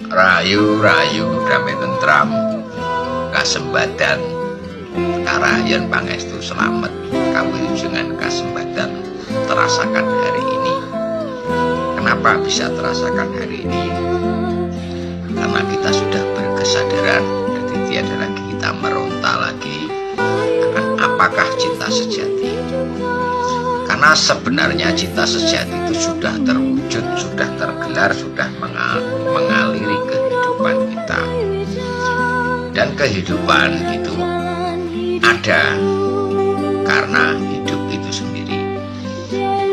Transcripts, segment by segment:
Rayu damai tentram kasembadan karayan pangestu selamat kawilujengan kasembadan terasakan hari ini. Kenapa bisa terasakan hari ini? Karena kita sudah berkesadaran, jadi tiada lagi kita meronta lagi akan apakah cinta sejati. Karena sebenarnya cinta sejati itu sudah terwujud, sudah tergelar, sudah mengaliri kehidupan kita. Dan kehidupan itu ada karena hidup itu sendiri.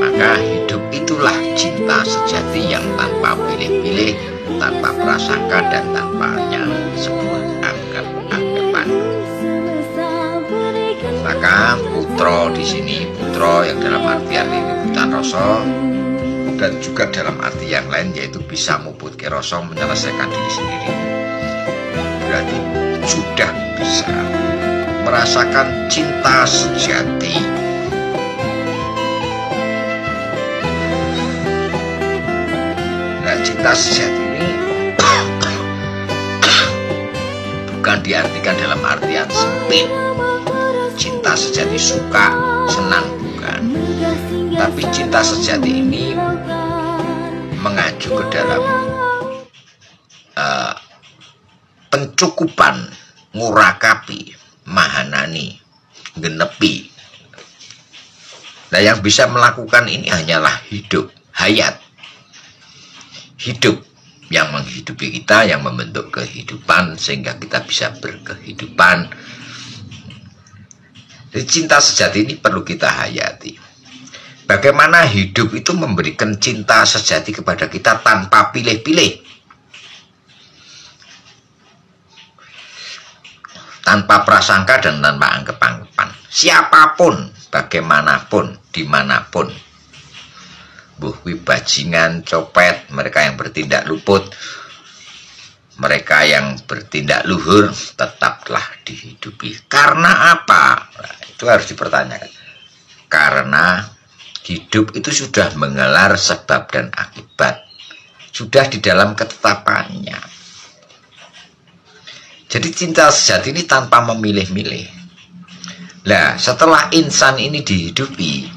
Maka hidup itulah cinta sejati yang tanpa pilih-pilih, tanpa prasangka dan tanpanya sebuah anggapan. Maka putro di sini, putro yang dalam artian liliputan rasa dan juga dalam arti yang lain yaitu bisa muputke rasa, menyelesaikan diri sendiri. Berarti sudah bisa merasakan cinta sejati. Nah, cinta sejati ini bukan diartikan dalam artian sempit. Cinta sejati suka, senang, bukan. Tapi cinta sejati ini mengacu ke dalam pencukupan, ngurakapi, mahanani, genepi. Nah, yang bisa melakukan ini hanyalah hidup, hayat. Hidup yang menghidupi kita, yang membentuk kehidupan sehingga kita bisa berkehidupan. Jadi cinta sejati ini perlu kita hayati. Bagaimana hidup itu memberikan cinta sejati kepada kita tanpa pilih-pilih, tanpa prasangka dan tanpa anggapan. Siapapun, bagaimanapun, dimanapun, bajingan, copet, mereka yang bertindak luput, mereka yang bertindak luhur, tetaplah dihidupi. Karena apa? Nah, itu harus dipertanyakan. Karena hidup itu sudah mengelar sebab dan akibat, sudah di dalam ketetapannya. Jadi cinta sejati ini tanpa memilih-milih. Nah, setelah insan ini dihidupi,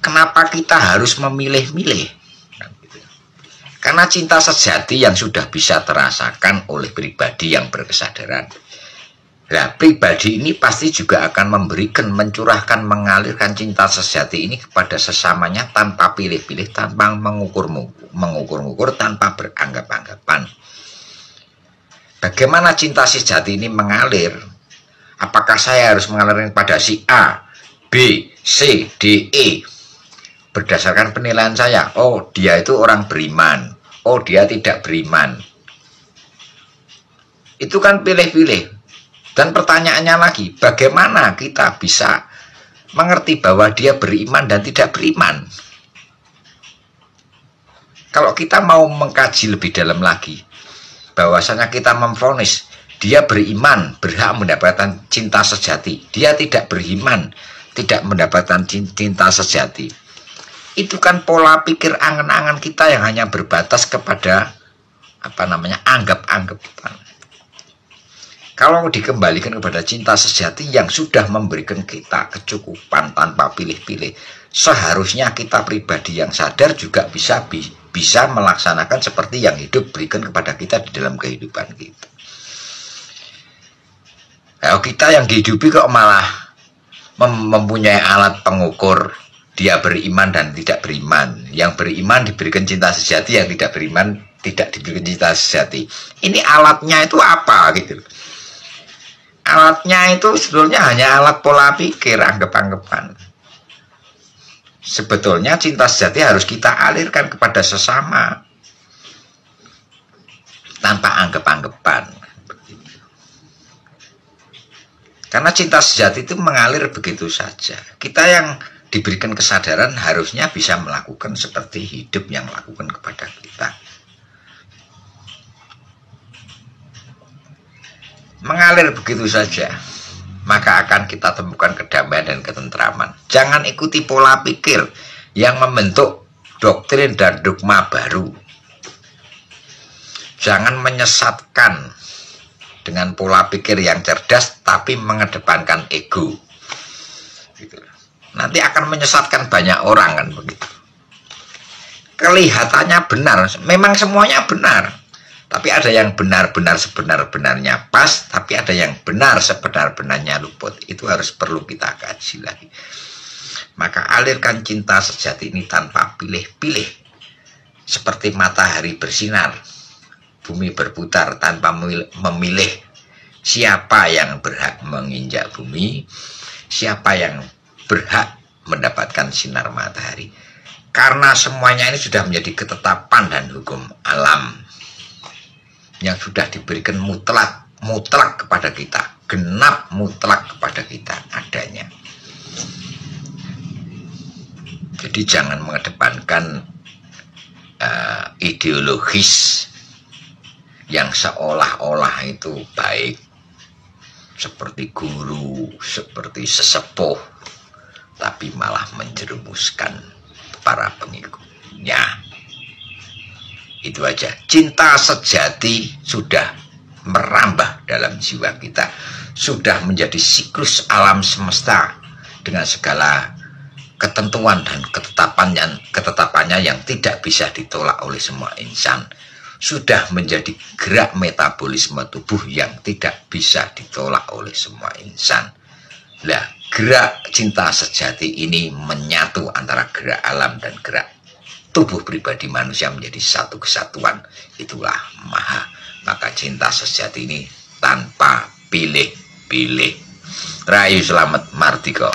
kenapa kita harus memilih-milih? Karena cinta sejati yang sudah bisa terasakan oleh pribadi yang berkesadaran. Nah, pribadi ini pasti juga akan memberikan, mencurahkan, mengalirkan cinta sejati ini kepada sesamanya tanpa pilih-pilih, tanpa mengukur-ngukur, tanpa beranggap-anggapan. Bagaimana cinta sejati ini mengalir? Apakah saya harus mengalirkan pada si A, B, C, D, E? Berdasarkan penilaian saya, oh dia itu orang beriman, oh dia tidak beriman. Itu kan pilih-pilih. Dan pertanyaannya lagi, bagaimana kita bisa mengerti bahwa dia beriman dan tidak beriman? Kalau kita mau mengkaji lebih dalam lagi, bahwasanya kita memvonis dia beriman, berhak mendapatkan cinta sejati, dia tidak beriman, tidak mendapatkan cinta sejati. Itu kan pola pikir angan-angan kita yang hanya berbatas kepada anggap-anggapan. Kalau dikembalikan kepada cinta sejati yang sudah memberikan kita kecukupan tanpa pilih-pilih, seharusnya kita pribadi yang sadar juga bisa melaksanakan seperti yang hidup berikan kepada kita di dalam kehidupan kita. Kalau kita yang dihidupi kok malah mempunyai alat pengukur dia beriman dan tidak beriman. Yang beriman diberikan cinta sejati, yang tidak beriman tidak diberikan cinta sejati. Ini alatnya itu apa gitu? Alatnya itu sebetulnya hanya alat pola pikir, anggap-anggapan. Sebetulnya cinta sejati harus kita alirkan kepada sesama tanpa anggap-anggapan. Karena cinta sejati itu mengalir begitu saja. Kita yang diberikan kesadaran harusnya bisa melakukan seperti hidup yang melakukan kepada kita. Mengalir begitu saja, maka akan kita temukan kedamaian dan ketentraman. Jangan ikuti pola pikir yang membentuk doktrin dan dogma baru. Jangan menyesatkan dengan pola pikir yang cerdas tapi mengedepankan ego. Gitu. Nanti akan menyesatkan banyak orang kan begitu. Kelihatannya benar, memang semuanya benar. Tapi ada yang benar-benar sebenar-benarnya pas, tapi ada yang benar sebenar-benarnya luput. Itu harus perlu kita kaji lagi. Maka alirkan cinta sejati ini tanpa pilih-pilih. Seperti matahari bersinar, bumi berputar tanpa memilih siapa yang berhak menginjak bumi, siapa yang berhak mendapatkan sinar matahari. Karena semuanya ini sudah menjadi ketetapan dan hukum alam yang sudah diberikan mutlak kepada kita, genap mutlak kepada kita adanya. Jadi jangan mengedepankan ideologis yang seolah-olah itu baik, seperti guru, seperti sesepuh, tapi malah menjerumuskan para pengikutnya. Itu aja. Cinta sejati sudah merambah dalam jiwa kita, sudah menjadi siklus alam semesta dengan segala ketentuan dan ketetapannya yang tidak bisa ditolak oleh semua insan. Sudah menjadi gerak metabolisme tubuh yang tidak bisa ditolak oleh semua insan. Nah, gerak cinta sejati ini menyatu antara gerak alam dan gerak tubuh pribadi manusia menjadi satu kesatuan. Itulah maha. Maka cinta sejati ini tanpa pilih-pilih. Rahayu, selamat, mardika.